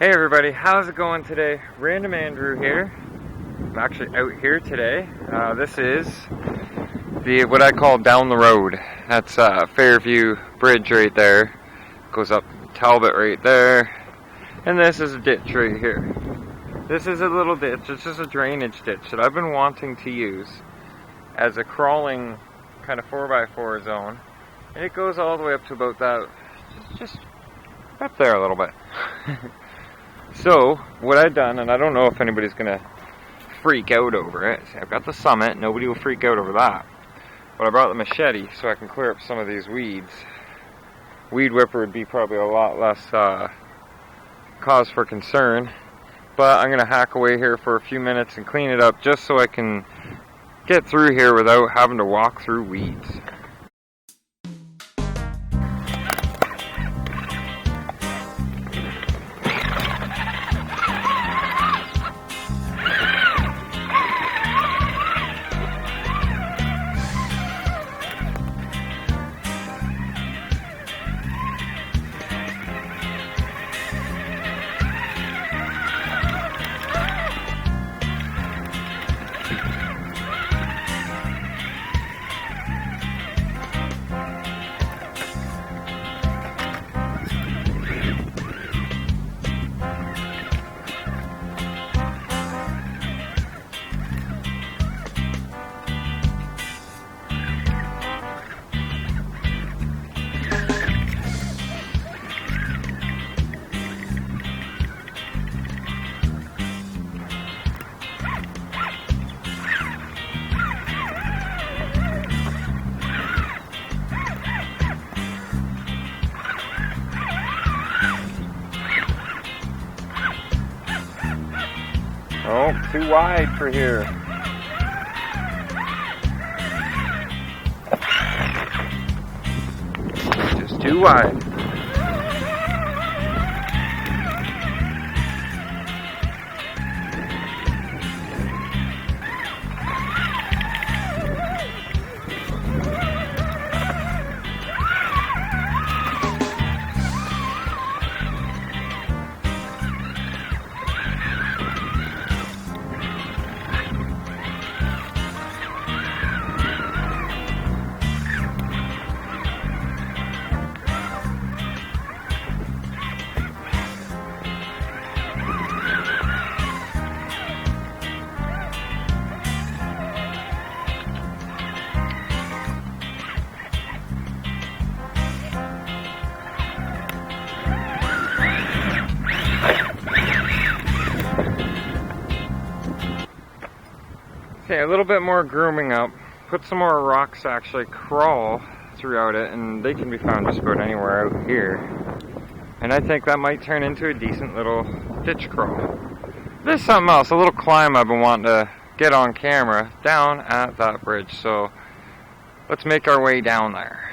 Hey everybody, how's it going today? Random Andrew here. I'm actually out here today. This is what I call down the road. That's Fairview Bridge right there. Goes up Talbot right there. And this is a ditch right here. This is a little ditch. It's just a drainage ditch that I've been wanting to use as a crawling kind of 4x4 zone. And it goes all the way up to about that, just up there a little bit. So, what I've done, and I don't know if anybody's going to freak out over it. See, I've got the summit, nobody will freak out over that. But I brought the machete so I can clear up some of these weeds. Weed whipper would be probably a lot less cause for concern. But I'm going to hack away here for a few minutes and clean it up just so I can get through here without having to walk through weeds. Oh, too wide for here. Just too wide. Okay, a little bit more grooming up. Put some more rocks actually crawl throughout it, and they can be found just about anywhere out here. And I think that might turn into a decent little ditch crawl. There's something else, a little climb I've been wanting to get on camera down at that bridge. So let's make our way down there.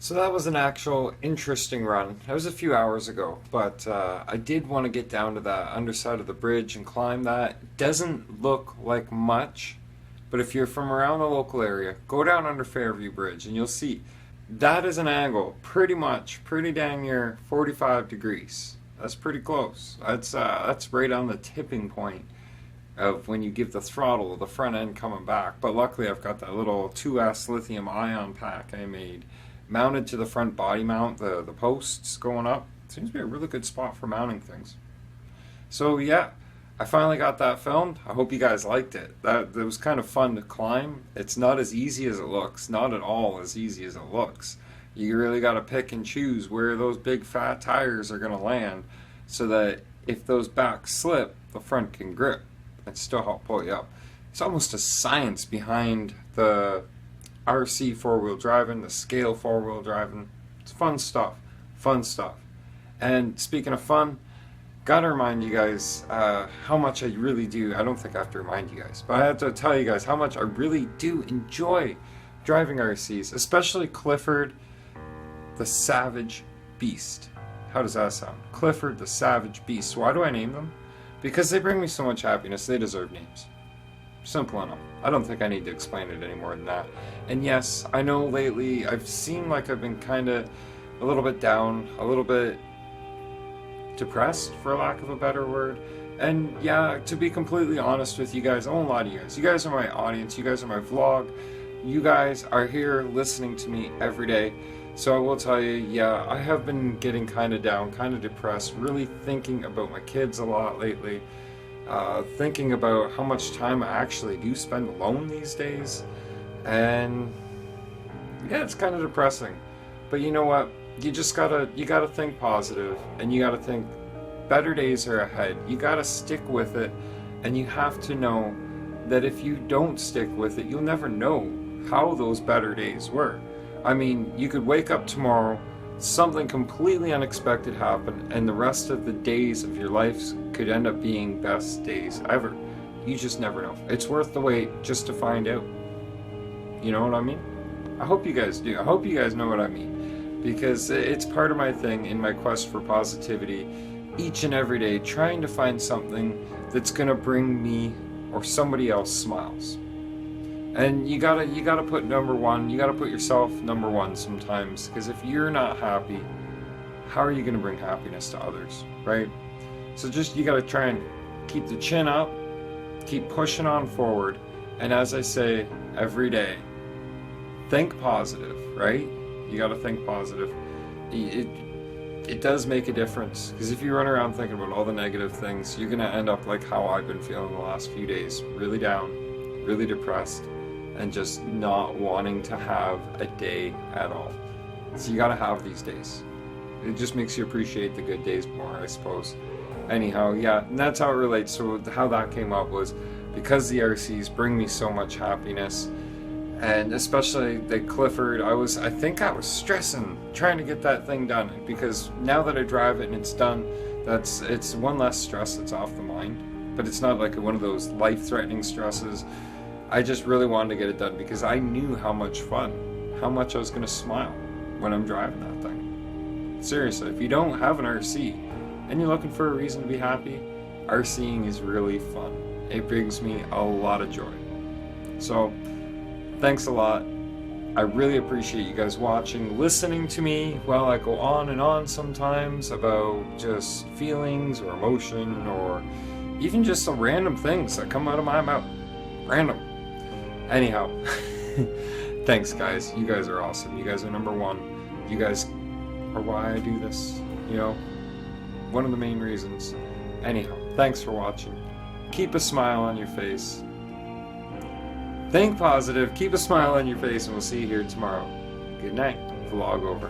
So that was an actual interesting run. That was a few hours ago, but I did want to get down to that underside of the bridge and climb that. It doesn't look like much, but if you're from around the local area, go down under Fairview Bridge and you'll see that is an angle pretty dang near 45 degrees. That's pretty close. That's right on the tipping point of when you give the throttle, the front end coming back. But luckily I've got that little 2S lithium ion pack I made mounted to the front body mount, the posts going up. Seems to be a really good spot for mounting things. So yeah, I finally got that filmed. I hope you guys liked it. That was kind of fun to climb. It's not as easy as it looks. Not at all as easy as it looks. You really got to pick and choose where those big fat tires are going to land so that if those backs slip, the front can grip and still help pull you up. It's almost a science behind the RC four-wheel driving, the scale four-wheel driving. It's fun stuff. And speaking of fun, gotta remind you guys how much I really do. I don't think I have to remind you guys, but I have to tell you guys how much I really do enjoy driving RCs, especially Clifford the Savage Beast. How does that sound? Clifford the Savage Beast. Why do I name them? Because they bring me so much happiness. They deserve names. Simple enough. I don't think I need to explain it any more than that. And yes, I know lately I've seemed like I've been kind of a little bit down, a little bit depressed, for lack of a better word. And yeah, to be completely honest with you guys, I won't lie to you guys. You guys are my audience. You guys are my vlog. You guys are here listening to me every day. So I will tell you, yeah, I have been getting kind of down, kind of depressed, really thinking about my kids a lot lately. Thinking about how much time I actually do spend alone these days, and yeah, it's kind of depressing. But you know what? You gotta think positive, and you gotta think better days are ahead. You gotta stick with it, and you have to know that if you don't stick with it, you'll never know how those better days were. I mean, you could wake up tomorrow, something completely unexpected happened, and the rest of the days of your life could end up being best days ever. You just never know. It's worth the wait just to find out. You know what I mean? I hope you guys do. I hope you guys know what I mean, because it's part of my thing in my quest for positivity each and every day, trying to find something that's gonna bring me or somebody else smiles. And you gotta put number one. You gotta put yourself number one sometimes, because if you're not happy, how are you gonna bring happiness to others, right? So just you gotta try and keep the chin up, keep pushing on forward, and as I say every day, think positive, right? You gotta think positive. It does make a difference, because if you run around thinking about all the negative things, you're gonna end up like how I've been feeling the last few days, really down, really depressed, and just not wanting to have a day at all. So you gotta have these days. It just makes you appreciate the good days more, I suppose. Anyhow, yeah, and that's how it relates. So how that came up was because the RCs bring me so much happiness, and especially the Clifford, I think I was stressing trying to get that thing done, because now that I drive it and it's done, it's one less stress that's off the mind. But it's not like one of those life-threatening stresses. I just really wanted to get it done because I knew how much I was going to smile when I'm driving that thing. Seriously, if you don't have an RC and you're looking for a reason to be happy, RCing is really fun. It brings me a lot of joy. So, thanks a lot. I really appreciate you guys watching, listening to me while I go on and on sometimes about just feelings or emotion or even just some random things that come out of my mouth. Random. Anyhow, thanks guys. You guys are awesome. You guys are number one. You guys are why I do this. You know, one of the main reasons. Anyhow, thanks for watching. Keep a smile on your face. Think positive, keep a smile on your face, and we'll see you here tomorrow. Good night. Vlog over.